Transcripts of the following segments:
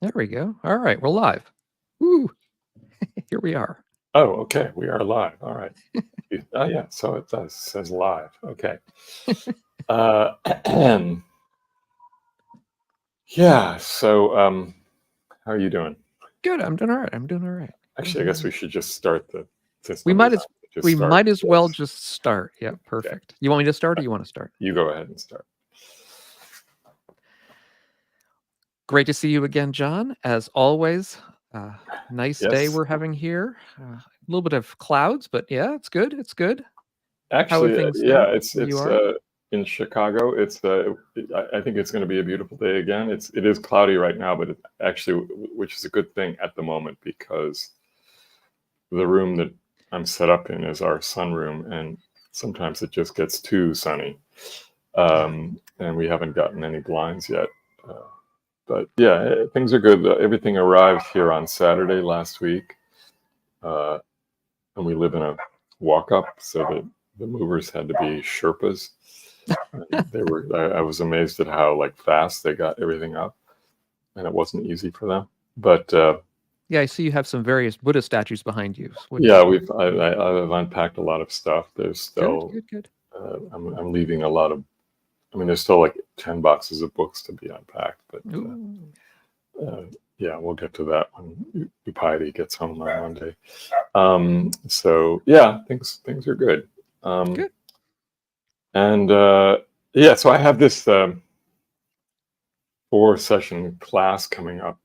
There we go. All right, we're live. Woo! Here we are. Oh, okay. We are live. All right. Oh, yeah. So it does. It says live. Okay. Uh, yeah. So, how are you doing? Good. I'm doing all right. I'm doing all right. Actually, I guess we should just start since We nobody's might on, as just we start might as well this. just start. Yeah, Okay. perfect. You want me to start or you want to start? You go ahead and start. Great to see you again, John. As always, nice day Yes. we're having here. A little bit of clouds, but yeah, it's good. It's good. How are Actually, things yeah. there It's where you it's are? in Chicago. I think it's going to be a beautiful day again. It is cloudy right now, but which is a good thing at the moment because the room that I'm set up in is our sunroom, and sometimes it just gets too sunny. And we haven't gotten any blinds yet. Uh, but yeah, things are good. Everything arrived here on Saturday last week, uh, and we live in a walk-up, so that the movers had to be Sherpas. And they were. I was amazed at how fast they got everything up, and it wasn't easy for them. But Yeah, I see you have some various Buddha statues behind you, which yeah, I've unpacked a lot of stuff. There's good, still good, good. I'm leaving a lot of. I mean, there's still like 10 boxes of books to be unpacked, but Ooh. yeah, we'll get to that when Piety gets home on Monday. So yeah, things are good. Good. And yeah, so I have this 4-session class coming up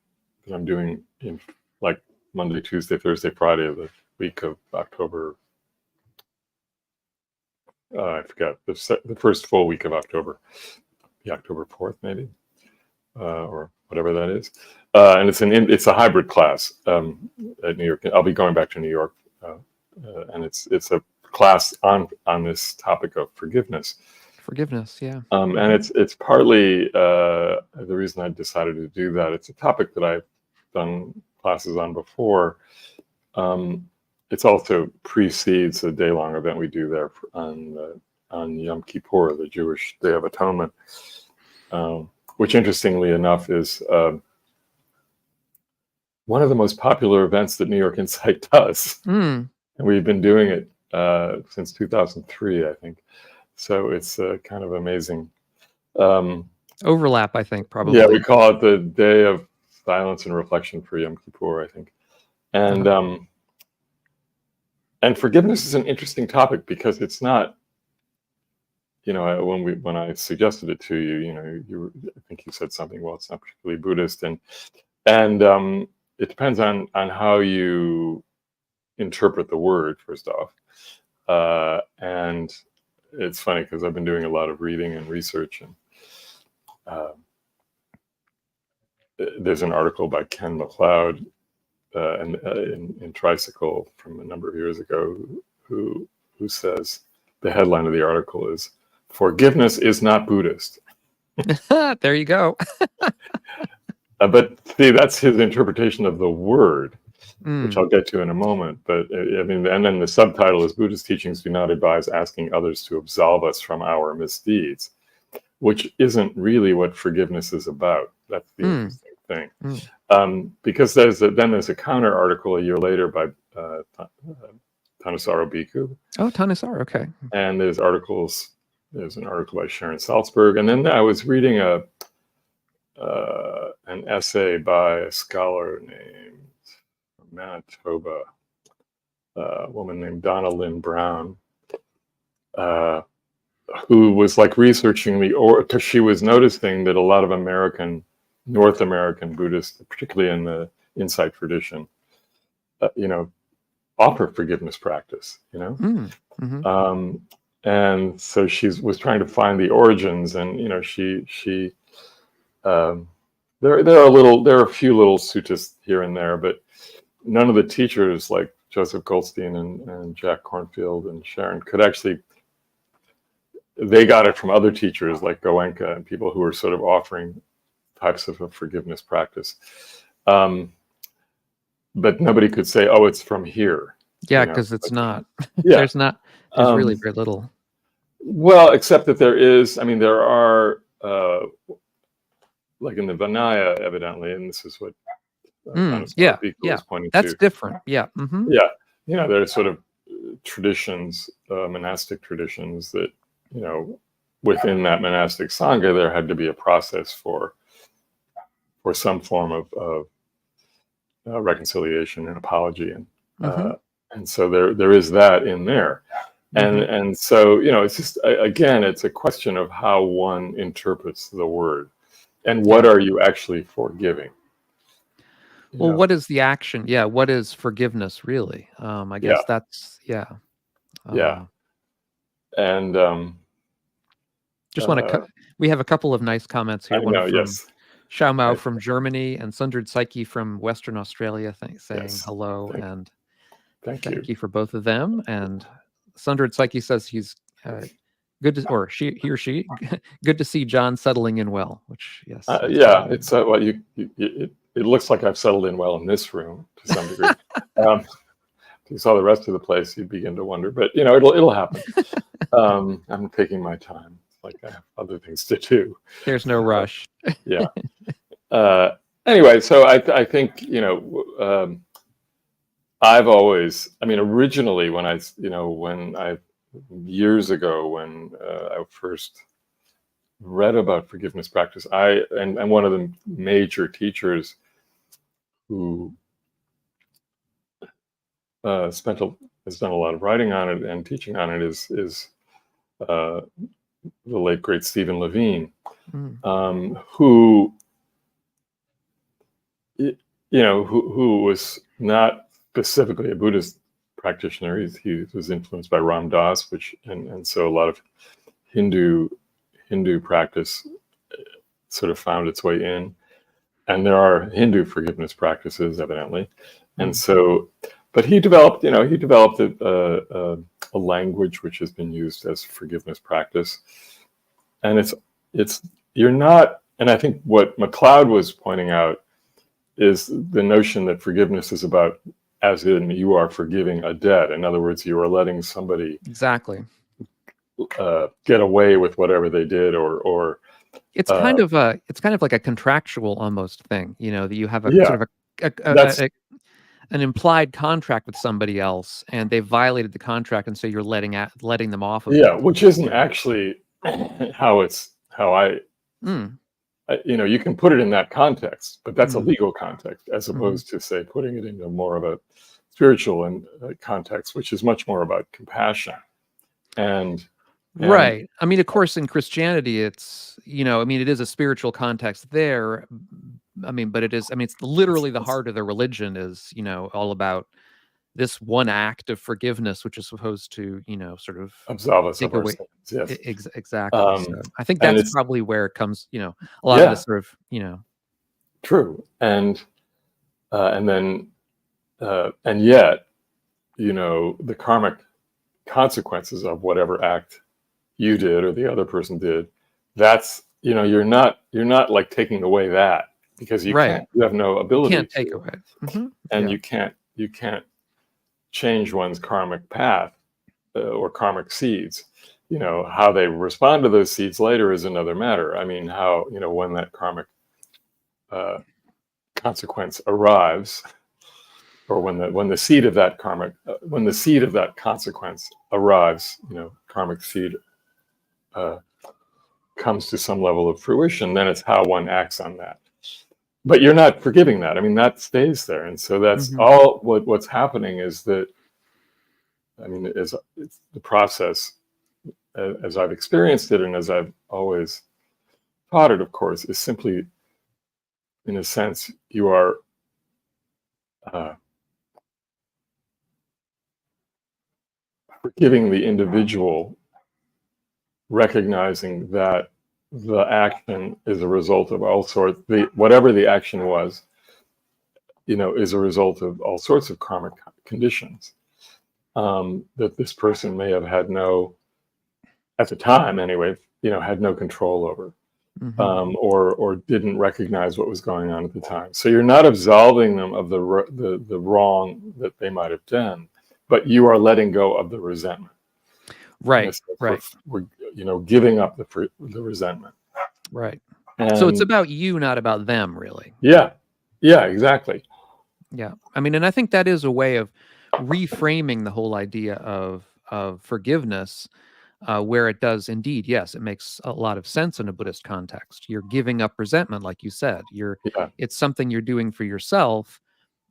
that I'm doing in like Monday, Tuesday, Thursday, Friday of the week of October. I forgot the first full week of October, the October 4th maybe, or whatever that is. And it's a hybrid class at New York. I'll be going back to New York, and it's a class on this topic of forgiveness. Forgiveness, yeah. And it's partly the reason I decided to do that. It's a topic that I've done classes on before. It's also precedes a day-long event we do there on Yom Kippur, the Jewish Day of Atonement, which interestingly enough is one of the most popular events that New York Insight does. And we've been doing it since 2003, I think. So it's kind of amazing. Overlap, I think, probably. Yeah, we call it the Day of Silence and Reflection for Yom Kippur, I think. And forgiveness is an interesting topic because it's not, when I suggested it to you, I think you said something, well, it's not particularly Buddhist, and it depends on how you interpret the word, first off. And it's funny because I've been doing a lot of reading and research, and there's an article by Ken MacLeod in Tricycle from a number of years ago who says the headline of the article is "Forgiveness is not Buddhist." There you go. But see, that's his interpretation of the word, which I'll get to in a moment. But I mean, and then the subtitle is "Buddhist teachings do not advise asking others to absolve us from our misdeeds," which isn't really what forgiveness is about. That's the interesting thing. Because there's a counter article a year later by Thanissaro Bhikkhu. Oh, Thanissaro, okay. And there's an article by Sharon Salzberg, and then I was reading an essay by a scholar named Manitoba, a woman named Donna Lynn Brown, who was researching because she was noticing that a lot of North American Buddhists, particularly in the Insight tradition, offer forgiveness practice, and so she was trying to find the origins, and there are a few little suttas here and there, but none of the teachers like Joseph Goldstein and Jack Kornfield and Sharon they got it from other teachers like Goenka and people who were sort of offering types of a forgiveness practice. But nobody could say, oh, it's from here. Yeah, because it's not. Yeah. There's really very little. Well, except that there are like in the Vinaya, evidently, and this is what Yeah, Anastasika yeah. was pointing That's to. different. Yeah. Yeah, there's sort of traditions, monastic traditions that, within that monastic sangha, there had to be a process for some form of reconciliation and apology, and so there is that in there, and so it's just, again, it's a question of how one interprets the word, and what are you actually forgiving. Well, what is the action? Yeah, what is forgiveness really? I guess that's and just want to. We have a couple of nice comments here. I One know, from yes. Xiao Mao from Germany, and Sundred Psyche from Western Australia, saying hello and thank you for both of them. And Sundred Psyche says he's good to, or he or she, good to see John settling in well. Which yes, it's well, it looks like I've settled in well in this room to some degree. If you saw the rest of the place, you'd begin to wonder, but it'll happen. I'm taking my time. Like I have other things to do. There's no rush. Yeah. Anyway, so I think I've always, originally when I years ago when I first read about forgiveness practice, and one of the major teachers who has done a lot of writing on it and teaching on it is the late great Stephen Levine, who was not specifically a Buddhist practitioner. He was influenced by Ram Dass, and so a lot of Hindu practice sort of found its way in, and there are Hindu forgiveness practices, evidently, and so. But he developed a language which has been used as forgiveness practice, and you're not. And I think what MacLeod was pointing out is the notion that forgiveness is about, as in you are forgiving a debt. In other words, you are letting somebody get away with whatever they did, or it's kind of like a contractual almost thing, that you have a sort of an implied contract with somebody else, and they violated the contract, and so you're letting them off of it. Which isn't actually how I. You can put it in that context, but that's a legal context, as opposed to, say, putting it into more of a spiritual and context, which is much more about compassion. And right. Of course, in Christianity, it's it is a spiritual context there. But it is. It's literally the heart of the religion is all about this one act of forgiveness, which is supposed to sort of absolve us of our sins. Yes, exactly. So I think that's probably where it comes. A lot of this sort of true, and then and yet the karmic consequences of whatever act you did or the other person did, that's you're not like taking away that, because you have no ability to take away, and you can't change one's karmic path or karmic seeds. How they respond to those seeds later is another matter. How when that karmic consequence arrives, or when the seed of that consequence arrives, karmic seed comes to some level of fruition, then it's how one acts on that. But you're not forgiving that. That stays there, and so that's all. What's happening is that, it's the process, as I've experienced it, and as I've always taught it, of course, is simply, in a sense, you are forgiving the individual, recognizing that the action is a result of all sorts. Whatever the action was, is a result of all sorts of karmic conditions that this person may have had at the time anyway, had no control over, or didn't recognize what was going on at the time. So you're not absolving them of the wrong that they might have done, but you are letting go of the resentment. Right. We're giving up the resentment. Right. And so it's about you, not about them, really. Yeah, exactly. Yeah, I mean, and I think that is a way of reframing the whole idea of forgiveness, where it does indeed, yes, it makes a lot of sense in a Buddhist context. You're giving up resentment, like you said. Yeah. It's something you're doing for yourself.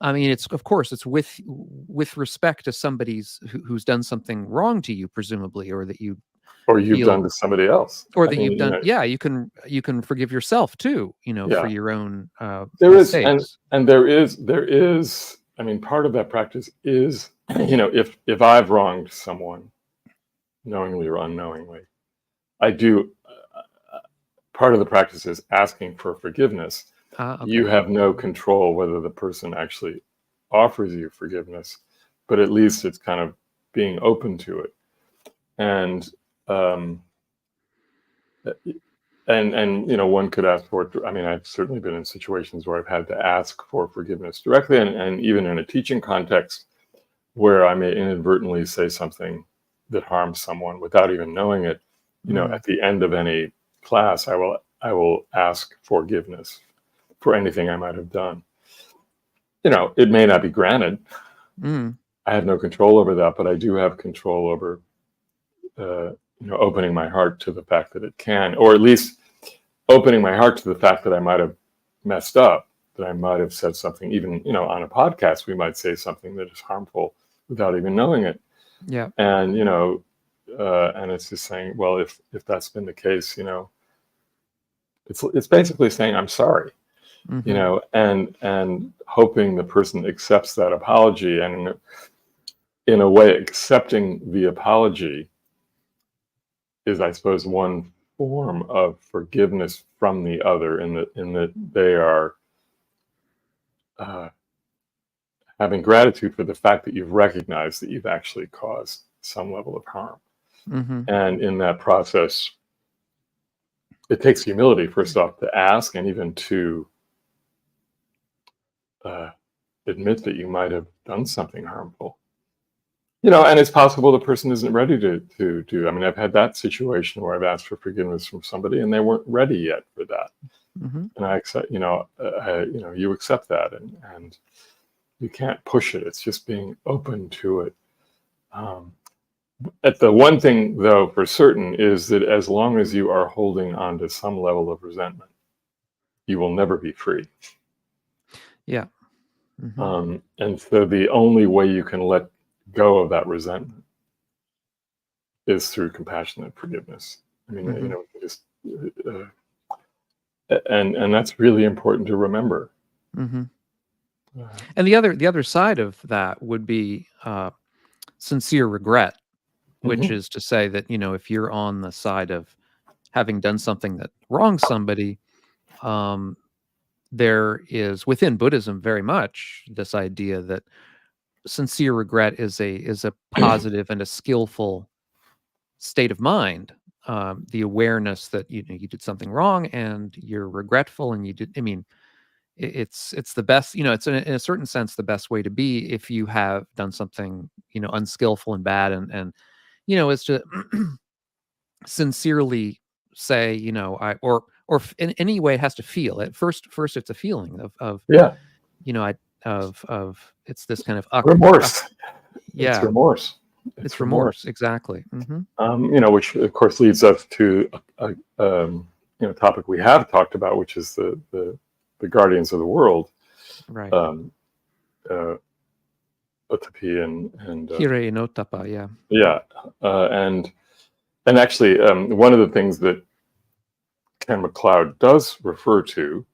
I mean, it's, of course, it's with respect to somebody's who's done something wrong to you, presumably, or that you Or you've feel, done to somebody else. or I that mean, you've done. Yeah, you can forgive yourself too, for yeah. your own There is, mistakes. and there is. I mean, part of that practice is, if I've wronged someone, knowingly or unknowingly, I do. Part of the practice is asking for forgiveness. Okay. You have no control whether the person actually offers you forgiveness, but at least it's kind of being open to it. And one could ask for it. I mean, I've certainly been in situations where I've had to ask for forgiveness directly, and even in a teaching context where I may inadvertently say something that harms someone without even knowing it. At the end of any class, I will ask forgiveness for anything I might have done. It may not be granted. I have no control over that, but I do have control over opening my heart to the fact that it can, or at least opening my heart to the fact that I might have messed up, that I might have said something, even, on a podcast, we might say something that is harmful without even knowing it. Yeah. And, and it's just saying, well, if that's been the case, it's basically saying, I'm sorry, and hoping the person accepts that apology, and in a way, accepting the apology is, I suppose, one form of forgiveness from the other, in that they are having gratitude for the fact that you've recognized that you've actually caused some level of harm. And in that process, it takes humility, first off, to ask, and even to admit that you might have done something harmful. And it's possible the person isn't ready to do. I mean, I've had that situation where I've asked for forgiveness from somebody and they weren't ready yet for that. And I accept, you accept that, and you can't push it. It's just being open to it. At the one thing, though, for certain, is that as long as you are holding on to some level of resentment, you will never be free. Yeah. And so the only way you can let go of that resentment is through compassionate forgiveness. I mean, just and that's really important to remember. And the other side of that would be sincere regret, which is to say that, if you're on the side of having done something that wrongs somebody, there is, within Buddhism, very much this idea that sincere regret is a positive and a skillful state of mind. The awareness that you did something wrong and you're regretful, and you did. I mean, it's the best. It's in a certain sense the best way to be if you have done something unskillful and bad, and is to sincerely say, or in any way it has to feel it first. It's a feeling of it's this kind of remorse. Yeah, it's remorse. It's remorse. Exactly. Which of course leads us to a topic we have talked about, which is the guardians of the world, right? Otapi and Hire no Tapa, yeah. Yeah, and actually, one of the things that Ken MacLeod does refer to,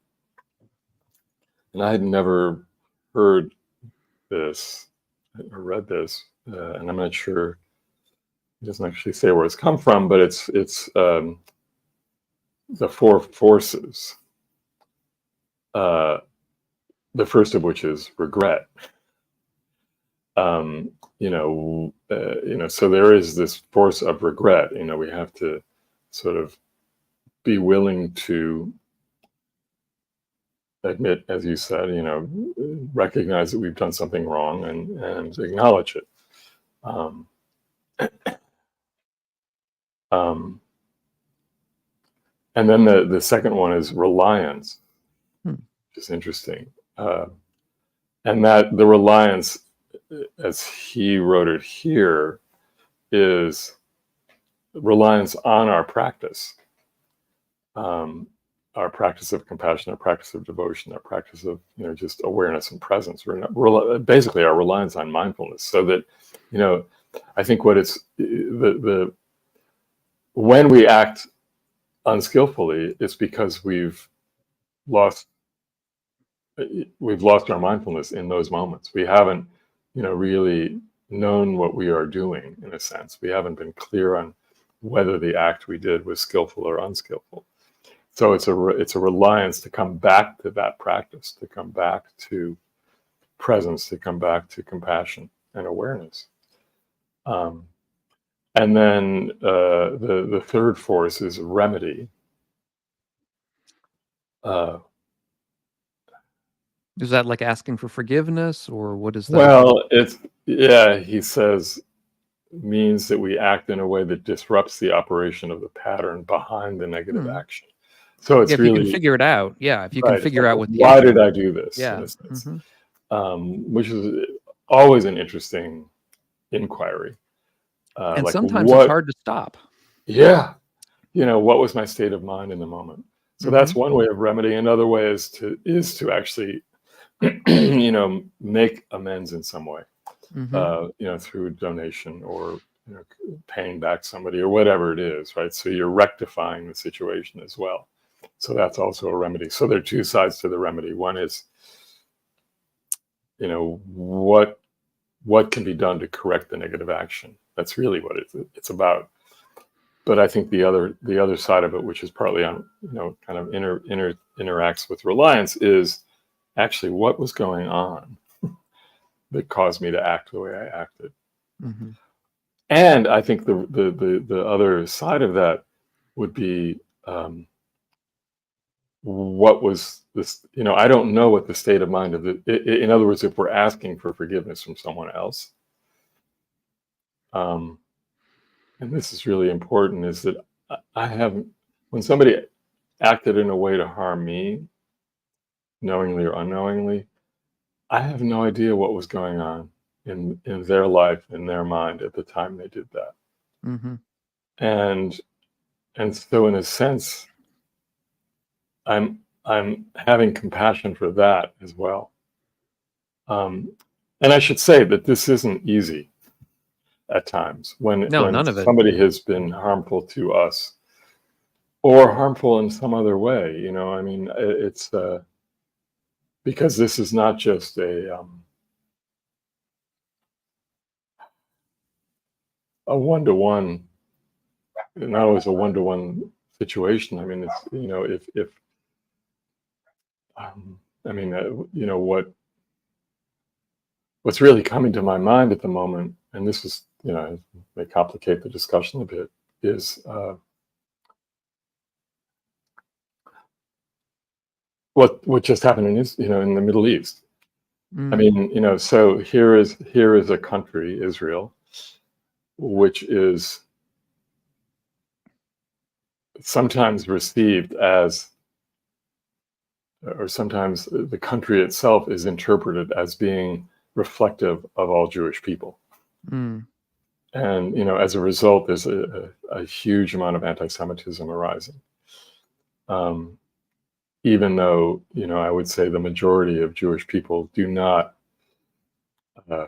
and I had never heard this or read this, and I'm not sure. It doesn't actually say where it's come from, but it's the four forces. The first of which is regret. So there is this force of regret. We have to sort of be willing to admit, as you said, recognize that we've done something wrong and acknowledge it. And then the second one is reliance, which is interesting. And that the reliance, as he wrote it here, is reliance on our practice. Our practice of compassion, our practice of devotion, our practice of just awareness and presence. We're basically our reliance on mindfulness. So that I think what it's the when we act unskillfully, it's because we've lost our mindfulness in those moments. We haven't really known what we are doing. In a sense, we haven't been clear on whether the act we did was skillful or unskillful. So it's a reliance to come back to that practice, to come back to presence, to come back to compassion and awareness. And then the third force is remedy. Is that like asking for forgiveness, or what is that? Well, he says, means that we act in a way that disrupts the operation of the pattern behind the negative action. So it's if really, you can figure it out. Yeah, if you can figure out what why did I do this? Yeah. In a sense. Which is always an interesting inquiry. And like sometimes it's hard to stop. Yeah. What was my state of mind in the moment? So that's one way of remedy. Another way is to actually, make amends in some way, through donation or paying back somebody or whatever it is, right? So you're rectifying the situation as well. So that's also a remedy. So there are two sides to the remedy. One is, what can be done to correct the negative action? That's really what it's about. But I think the other side of it, which is partly on, kind of interacts with reliance, is actually what was going on that caused me to act the way I acted. And I think the other side of that would be, what was this? I don't know what the state of mind of in other words, if we're asking for forgiveness from someone else, and this is really important, is that when somebody acted in a way to harm me, knowingly or unknowingly, I have no idea what was going on in their life, in their mind at the time they did that. And so in a sense, I'm having compassion for that as well. And I should say that this isn't easy at times when none of it. Somebody has been harmful to us or harmful in some other way. I mean, it's because this is not just a one-to-one, not always a one-to-one situation. I mean, it's if I mean, what's really coming to my mind at the moment, and this is, may complicate the discussion a bit, is what just happened in the Middle East. I mean, so here is a country, Israel, which is sometimes received as, or sometimes the country itself is interpreted as being reflective of all Jewish people. And, as a result, there's a huge amount of anti-Semitism arising. Even though, I would say the majority of Jewish people do not, I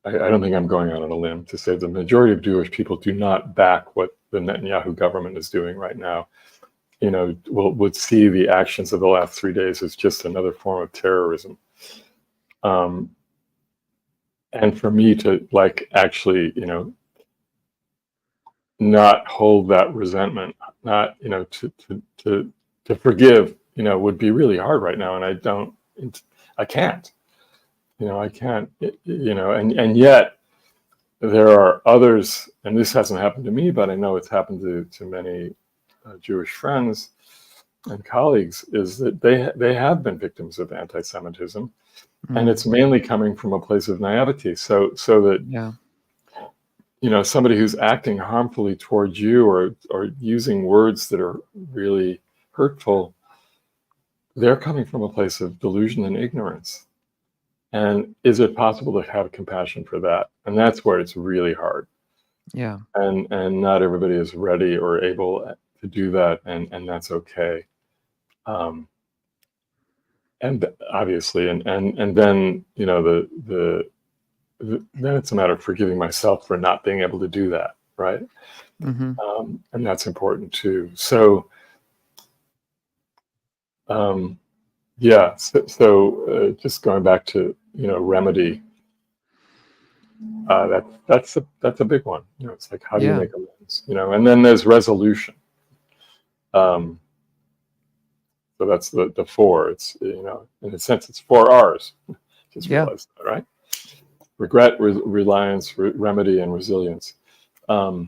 don't think I'm going out on a limb to say the majority of Jewish people do not back what the Netanyahu government is doing right now. Would see the actions of the last 3 days as just another form of terrorism. And for me to actually, not hold that resentment, not, to forgive, would be really hard right now. And I can't, and yet there are others, and this hasn't happened to me, but I know it's happened to many Jewish friends and colleagues, is that they have been victims of anti-Semitism, and it's mainly coming from a place of naivety. So that, somebody who's acting harmfully towards you or using words that are really hurtful, they're coming from a place of delusion and ignorance. And is it possible to have compassion for that? And that's where it's really hard. Yeah. And not everybody is ready or able to do that, and that's okay. And obviously, and then then it's a matter of forgiving myself for not being able to do that, right? Mm-hmm. And that's important too. So, yeah. So just going back to remedy. That's a big one. It's like, how do you make amends? And then there's resolution. So that's the four. It's in a sense it's 4 R's. Just realized that, right? Regret, reliance, remedy, and resilience. Or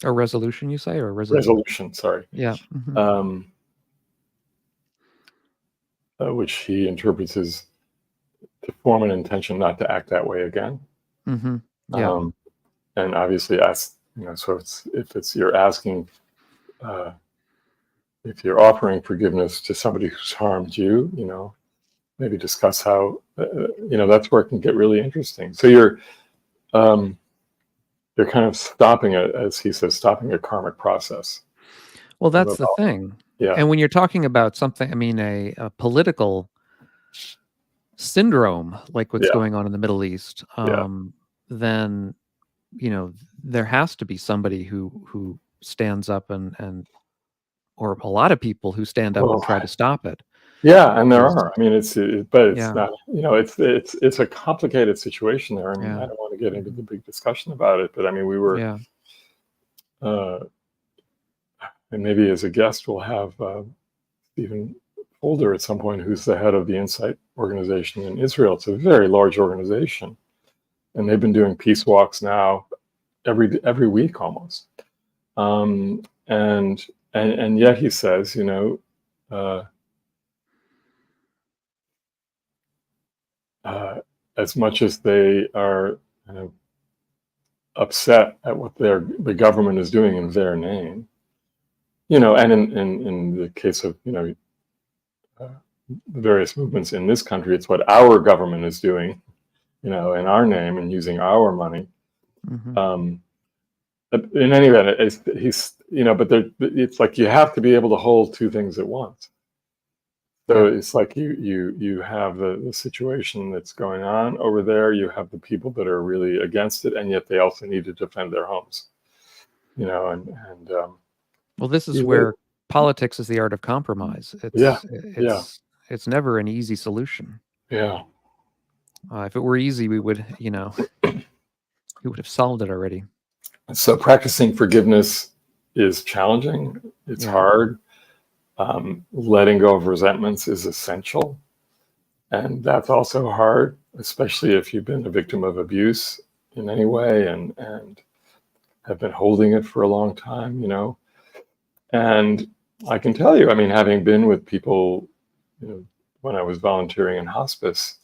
resolution, you say, or resolution? Sorry. Yeah. Mm-hmm. Which he interprets as to form an intention not to act that way again. Mm-hmm. Yeah. And obviously, so if it's you're asking, if you're offering forgiveness to somebody who's harmed you, maybe discuss how, that's where it can get really interesting. So you're kind of stopping as he says, stopping a karmic process. Well, that's the thing. Yeah. And when you're talking about something, I mean, a political syndrome like what's going on in the Middle East, then there has to be somebody who stands up and or a lot of people who stand up and try to stop it. Yeah, and there are. I mean, it's not. It's a complicated situation there, and I don't want to get into the big discussion about it. But I mean, we were. And maybe as a guest, we'll have Stephen Holder at some point, who's the head of the Insight organization in Israel. It's a very large organization, and they've been doing peace walks now every week almost. And yet he says, as much as they are upset at what the government is doing in their name, and in the case of the various movements in this country, it's what our government is doing, in our name and using our money. Mm-hmm. But in any event, it's like you have to be able to hold two things at once. So it's like you have the situation that's going on over there. You have the people that are really against it, and yet they also need to defend their homes. Well, this is where politics is the art of compromise. It's never an easy solution. Yeah. If it were easy, we would, we would have solved it already. So practicing forgiveness is challenging. It's hard. Letting go of resentments is essential. And that's also hard, especially if you've been a victim of abuse in any way and have been holding it for a long time, And I can tell you, I mean, having been with people, when I was volunteering in hospice,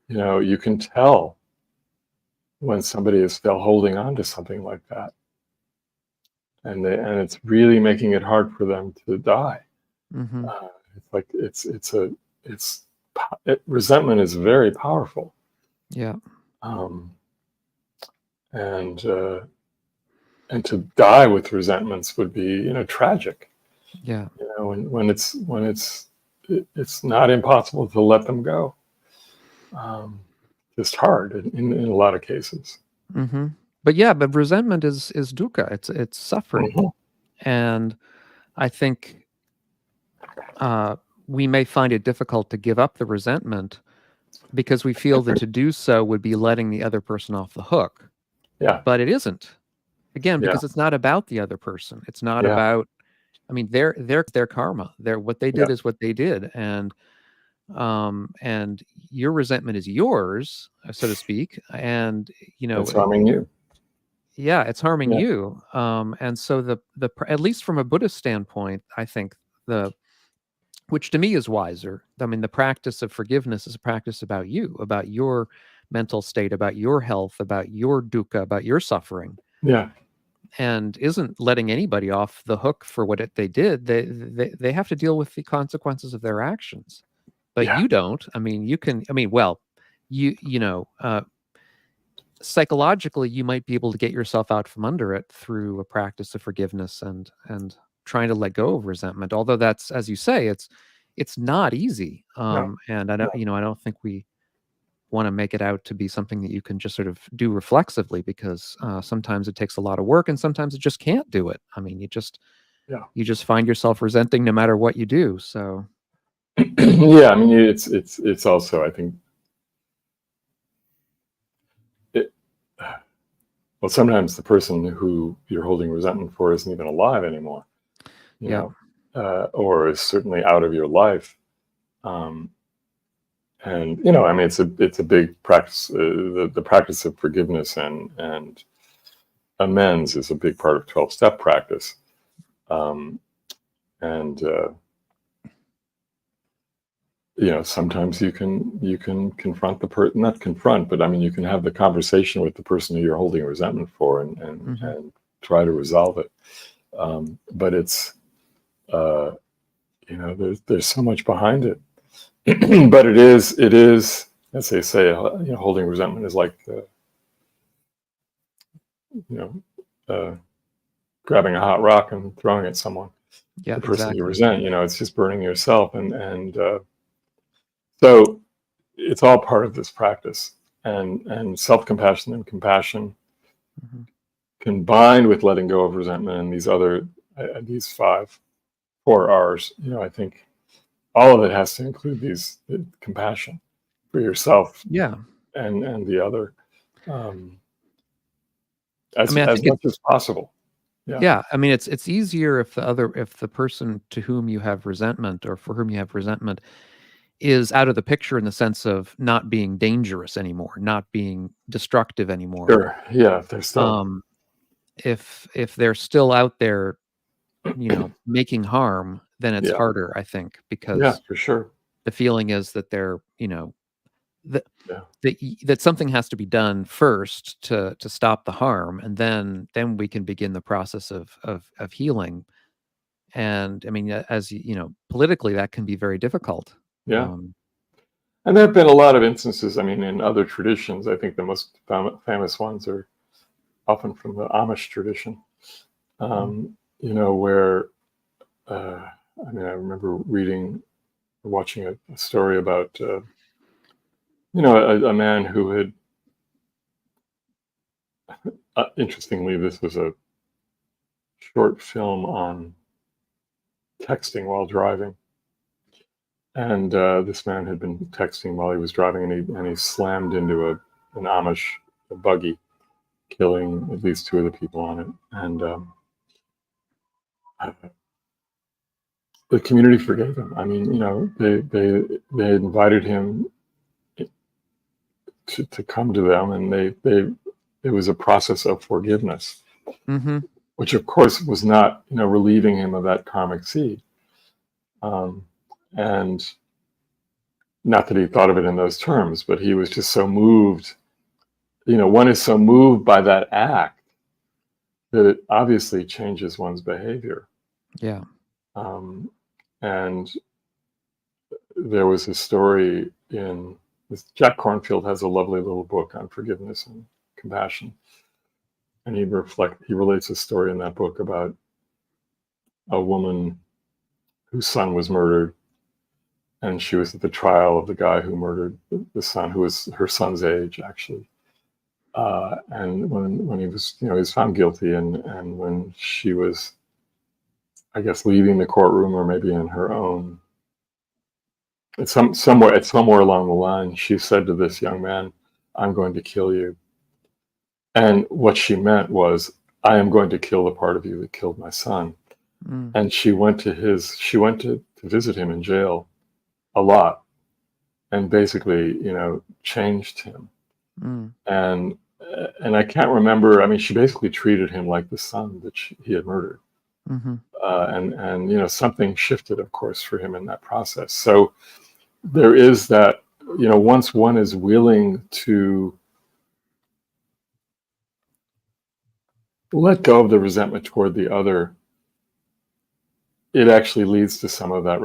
you can tell when somebody is still holding on to something like that. And it's really making it hard for them to die. Mm-hmm. It's like resentment is very powerful. Yeah. And to die with resentments would be tragic. Yeah. When it's not impossible to let them go. Just hard in a lot of cases. Mm-hmm. But resentment is dukkha. It's suffering. Mm-hmm. And I think we may find it difficult to give up the resentment because we feel that to do so would be letting the other person off the hook. Yeah. But it isn't. Again, because it's not about the other person. It's not about, I mean, their karma. What they did is what they did. And your resentment is yours, so to speak. And, it's harming you. Yeah, it's harming you. And so at least from a Buddhist standpoint, I think which to me is wiser. I mean, the practice of forgiveness is a practice about you, about your mental state, about your health, about your dukkha, about your suffering. Yeah. and isn't letting anybody off the hook for what they did. They have to deal with the consequences of their actions, but Yeah. you don't. I mean, you can. I mean, well, psychologically, you might be able to get yourself out from under it through a practice of forgiveness and trying to let go of resentment. Although that's, as you say, it's not easy. No. And I don't, I don't think we want to make it out to be something that you can just sort of do reflexively, because sometimes it takes a lot of work, and sometimes it just can't do it. I mean, you just find yourself resenting no matter what you do. So yeah, I mean, it's also, I think, well, sometimes the person who you're holding resentment for isn't even alive anymore, you know, or is certainly out of your life. And I mean, it's a big practice. The practice of forgiveness and amends is a big part of 12-step practice. And sometimes you can confront the person, not confront, but I mean, you can have the conversation with the person who you're holding resentment for, and try to resolve it. But it's there's so much behind it. But it is, as they say, holding resentment is like grabbing a hot rock and throwing it at someone. Yeah, the person exactly. you resent, it's just burning yourself, and so it's all part of this practice, and self-compassion and compassion combined with letting go of resentment and these 4 R's. I think all of it has to include these compassion for yourself, and the other, as much as possible. Yeah, I mean, it's easier if the person to whom you have resentment, or for whom you have resentment, is out of the picture in the sense of not being dangerous anymore, not being destructive anymore. Sure. Yeah, if they're still if they're still out there, making harm, then it's harder, I think, because for sure, the feeling is that they're, that something has to be done first to stop the harm, and then we can begin the process of healing. And I mean, as politically, that can be very difficult. Yeah. And there have been a lot of instances, I mean, in other traditions. I think the most famous ones are often from the Amish tradition, where, I mean, I remember watching a story about, a man who had, interestingly, this was a short film on texting while driving. And this man had been texting while he was driving, and he slammed into an Amish buggy, killing at least 2 of the people on it. And the community forgave him. I mean, they invited him to come to them, and it was a process of forgiveness, which of course was not relieving him of that karmic seed. And not that he thought of it in those terms, but he was just so moved. One is so moved by that act that it obviously changes one's behavior. Yeah. And there was a story Jack Kornfield has a lovely little book on forgiveness and compassion. And he relates a story in that book about a woman whose son was murdered. And she was at the trial of the guy who murdered the son, who was her son's age, actually. And when he was, he was found guilty, and when she was, I guess, leaving the courtroom, or maybe in her own, somewhere along the line, she said to this young man, "I'm going to kill you." And what she meant was, "I am going to kill the part of you that killed my son." And she went to visit him in jail a lot, and basically, changed him. And I can't remember. I mean, she basically treated him like the son that he had murdered. And something shifted, of course, for him in that process. So there is that, once one is willing to let go of the resentment toward the other, it actually leads to some of that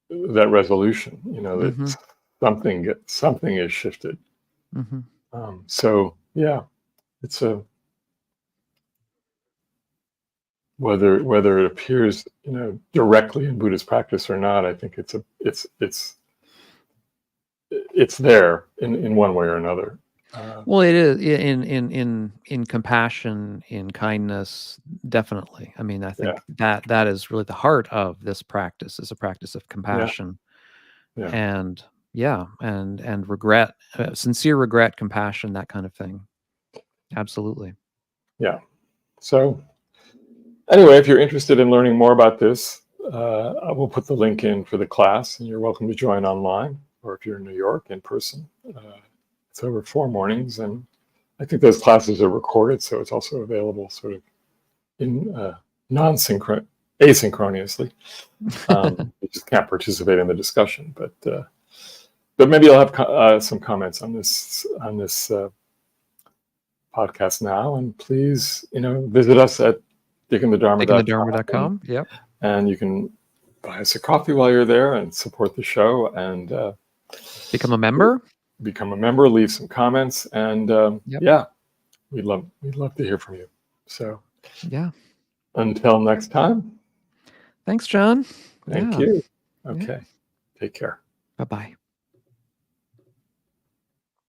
that resolution. That something is shifted. So yeah, it's whether it appears directly in Buddhist practice or not. I think it's there in one way or another. Well, it is in compassion, in kindness, definitely. I mean, I think that is really the heart of this practice, is a practice of compassion, and regret, sincere regret, compassion, that kind of thing. Absolutely. Yeah. So anyway, if you're interested in learning more about this, I will put the link in for the class, and you're welcome to join online, or if you're in New York, in person. It's over 4 mornings, and I think those classes are recorded, so it's also available sort of in asynchronously. You just can't participate in the discussion, but maybe I'll have some comments on this podcast now, and please visit us at diggingthedharma.com. Yep. And you can buy us a coffee while you're there and support the show, and become a member. Leave some comments, and we'd love to hear from you. So until next time. Thanks, John. Thank you. Okay. Take care. Bye-bye.